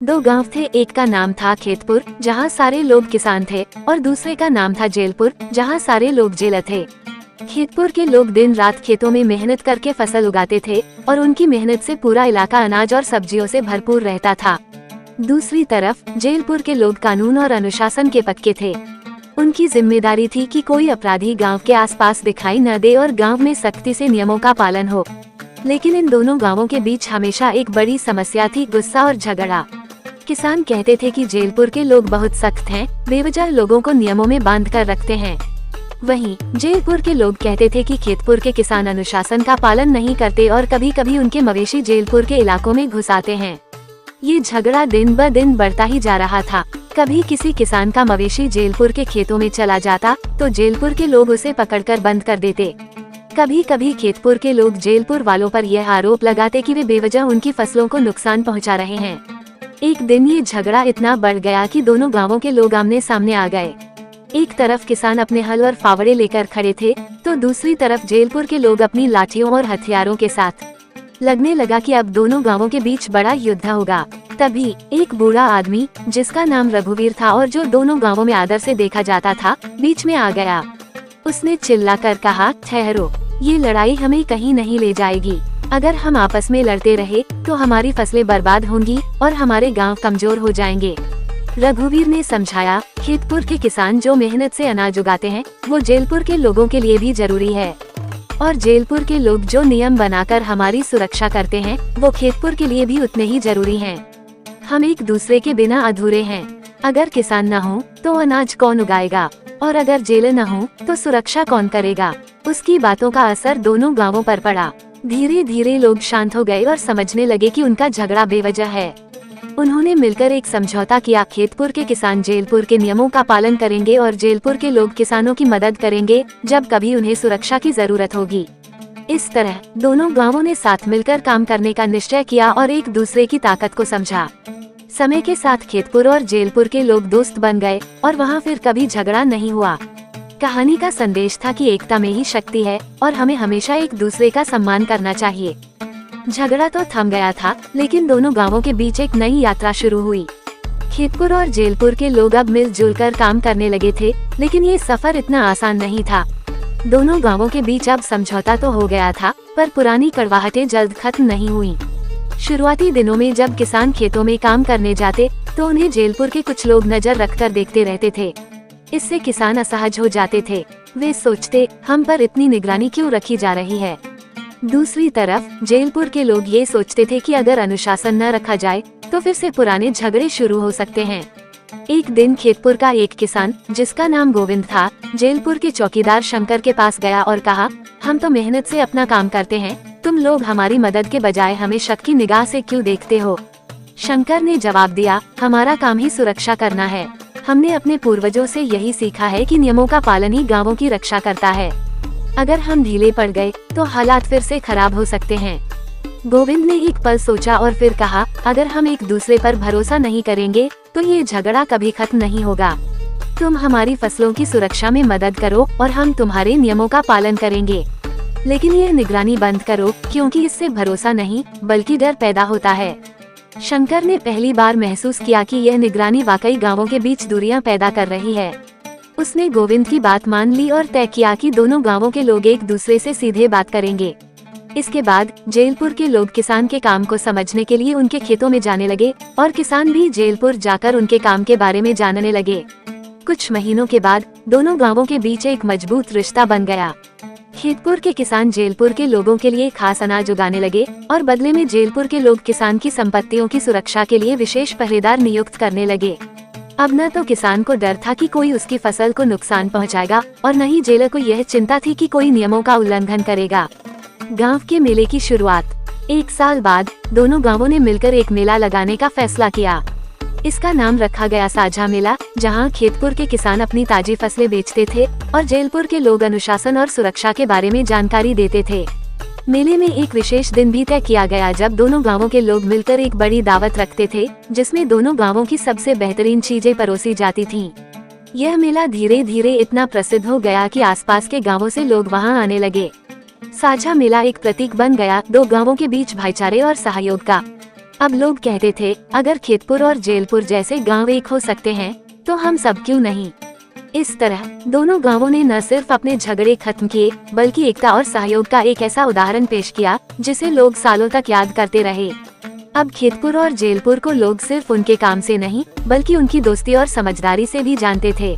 दो गांव थे, एक का नाम था खेतपुर जहां सारे लोग किसान थे और दूसरे का नाम था जेलपुर जहां सारे लोग जेलर थे। खेतपुर के लोग दिन रात खेतों में मेहनत करके फसल उगाते थे और उनकी मेहनत से पूरा इलाका अनाज और सब्जियों से भरपूर रहता था। दूसरी तरफ जेलपुर के लोग कानून और अनुशासन के पक्के थे। उनकी जिम्मेदारी थी कि कोई अपराधी गांव के आसपास दिखाई न दे और गांव में सख्ती से नियमों का पालन हो। लेकिन इन दोनों गांवों के बीच हमेशा एक बड़ी समस्या थी, गुस्सा और झगड़ा। किसान कहते थे कि जेलपुर के लोग बहुत सख्त हैं, बेवजह लोगों को नियमों में बांध कर रखते हैं। वहीं जेलपुर के लोग कहते थे कि खेतपुर के किसान अनुशासन का पालन नहीं करते और कभी कभी उनके मवेशी जेलपुर के इलाकों में घुस आते हैं। ये झगड़ा दिन ब दिन बढ़ता ही जा रहा था। कभी किसी किसान का मवेशी जेलपुर के खेतों में चला जाता तो जेलपुर के लोग उसे पकड़कर बंद कर देते। कभी कभी खेतपुर के लोग जेलपुर वालों पर यह आरोप लगाते कि वे बेवजह उनकी फसलों को नुकसान पहुंचा रहे हैं। एक दिन ये झगड़ा इतना बढ़ गया कि दोनों गांवों के लोग आमने सामने आ गए। एक तरफ किसान अपने हल और फावड़े लेकर खड़े थे तो दूसरी तरफ जेलपुर के लोग अपनी लाठियों और हथियारों के साथ। लगने लगा कि अब दोनों गांवों के बीच बड़ा युद्ध होगा। तभी एक बूढ़ा आदमी जिसका नाम रघुवीर था और जो दोनों गांवों में आदर से देखा जाता था, बीच में आ गया। उसने चिल्लाकर कहा, ठहरो, ये लड़ाई हमें कहीं नहीं ले जाएगी। अगर हम आपस में लड़ते रहे तो हमारी फसलें बर्बाद होंगी और हमारे गांव कमजोर हो जाएंगे। रघुवीर ने समझाया, खेतपुर के किसान जो मेहनत से अनाज उगाते हैं वो जेलपुर के लोगों के लिए भी जरूरी है, और जेलपुर के लोग जो नियम बनाकर हमारी सुरक्षा करते हैं वो खेतपुर के लिए भी उतने ही जरूरी हैं। हम एक दूसरे के बिना अधूरे हैं। अगर किसान न हो तो अनाज कौन उगाएगा, और अगर जेलर न हो तो सुरक्षा कौन करेगा। उसकी बातों का असर दोनों गांवों पर पड़ा। धीरे धीरे लोग शांत हो गए और समझने लगे कि उनका झगड़ा बेवजह है। उन्होंने मिलकर एक समझौता किया, खेतपुर के किसान जेलपुर के नियमों का पालन करेंगे और जेलपुर के लोग किसानों की मदद करेंगे जब कभी उन्हें सुरक्षा की जरूरत होगी। इस तरह दोनों गांवों ने साथ मिलकर काम करने का निश्चय किया और एक दूसरे की ताकत को समझा। समय के साथ खेतपुर और जेलपुर के लोग दोस्त बन गए और वहाँ फिर कभी झगड़ा नहीं हुआ। कहानी का संदेश था कि एकता में ही शक्ति है और हमें हमेशा एक दूसरे का सम्मान करना चाहिए। झगड़ा तो थम गया था, लेकिन दोनों गांवों के बीच एक नई यात्रा शुरू हुई। खेतपुर और जेलपुर के लोग अब मिलजुल कर काम करने लगे थे, लेकिन ये सफर इतना आसान नहीं था। दोनों गांवों के बीच अब समझौता तो हो गया था, पर पुरानी कड़वाहटें जल्द खत्म नहीं हुई। शुरुआती दिनों में जब किसान खेतों में काम करने जाते तो उन्हें जेलपुर के कुछ लोग नजर रखकर देखते रहते थे। इससे किसान असहज हो जाते थे। वे सोचते, हम पर इतनी निगरानी क्यों रखी जा रही है। दूसरी तरफ जेलपुर के लोग ये सोचते थे कि अगर अनुशासन न रखा जाए तो फिर से पुराने झगड़े शुरू हो सकते हैं। एक दिन खेतपुर का एक किसान जिसका नाम गोविंद था, जेलपुर के चौकीदार शंकर के पास गया और कहा, हम तो मेहनत से अपना काम करते हैं, तुम लोग हमारी मदद के बजाय हमें शक की निगाह से क्यों देखते हो। शंकर ने जवाब दिया, हमारा काम ही सुरक्षा करना है। हमने अपने पूर्वजों से यही सीखा है कि नियमों का पालन ही गांवों की रक्षा करता है। अगर हम ढीले पड़ गए तो हालात फिर से खराब हो सकते हैं। गोविंद ने एक पल सोचा और फिर कहा, अगर हम एक दूसरे पर भरोसा नहीं करेंगे तो ये झगड़ा कभी खत्म नहीं होगा। तुम हमारी फसलों की सुरक्षा में मदद करो और हम तुम्हारे नियमों का पालन करेंगे, लेकिन ये निगरानी बंद करो, क्योंकि इससे भरोसा नहीं बल्कि डर पैदा होता है। शंकर ने पहली बार महसूस किया कि यह निगरानी वाकई गांवों के बीच दूरियां पैदा कर रही है। उसने गोविंद की बात मान ली और तय किया कि दोनों गांवों के लोग एक दूसरे से सीधे बात करेंगे। इसके बाद जेलपुर के लोग किसान के काम को समझने के लिए उनके खेतों में जाने लगे और किसान भी जेलपुर जाकर उनके काम के बारे में जानने लगे। कुछ महीनों के बाद दोनों गांवों के बीच एक मजबूत रिश्ता बन गया। खेतपुर के किसान जेलपुर के लोगों के लिए खास अनाज उगाने लगे और बदले में जेलपुर के लोग किसान की संपत्तियों की सुरक्षा के लिए विशेष पहरेदार नियुक्त करने लगे। अब न तो किसान को डर था कि कोई उसकी फसल को नुकसान पहुंचाएगा और न ही जेलर को यह चिंता थी कि कोई नियमों का उल्लंघन करेगा। गांव के मेले की शुरुआत। एक साल बाद दोनों गांवों ने मिलकर एक मेला लगाने का फैसला किया। इसका नाम रखा गया साझा मेला, जहां खेतपुर के किसान अपनी ताजी फसलें बेचते थे और जेलपुर के लोग अनुशासन और सुरक्षा के बारे में जानकारी देते थे। मेले में एक विशेष दिन भी तय किया गया जब दोनों गांवों के लोग मिलकर एक बड़ी दावत रखते थे, जिसमें दोनों गांवों की सबसे बेहतरीन चीजें परोसी जाती थीं। यह मेला धीरे धीरे इतना प्रसिद्ध हो गया कि आसपास के गांवों से लोग वहां आने लगे। साझा मेला एक प्रतीक बन गया दो गांवों के बीच भाईचारे और सहयोग का। अब लोग कहते थे, अगर खेतपुर और जेलपुर जैसे गांव एक हो सकते हैं तो हम सब क्यों नहीं। इस तरह दोनों गांवों ने न सिर्फ अपने झगड़े खत्म किए बल्कि एकता और सहयोग का एक ऐसा उदाहरण पेश किया जिसे लोग सालों तक याद करते रहे। अब खेतपुर और जेलपुर को लोग सिर्फ उनके काम से नहीं बल्कि उनकी दोस्ती और समझदारी से भी जानते थे।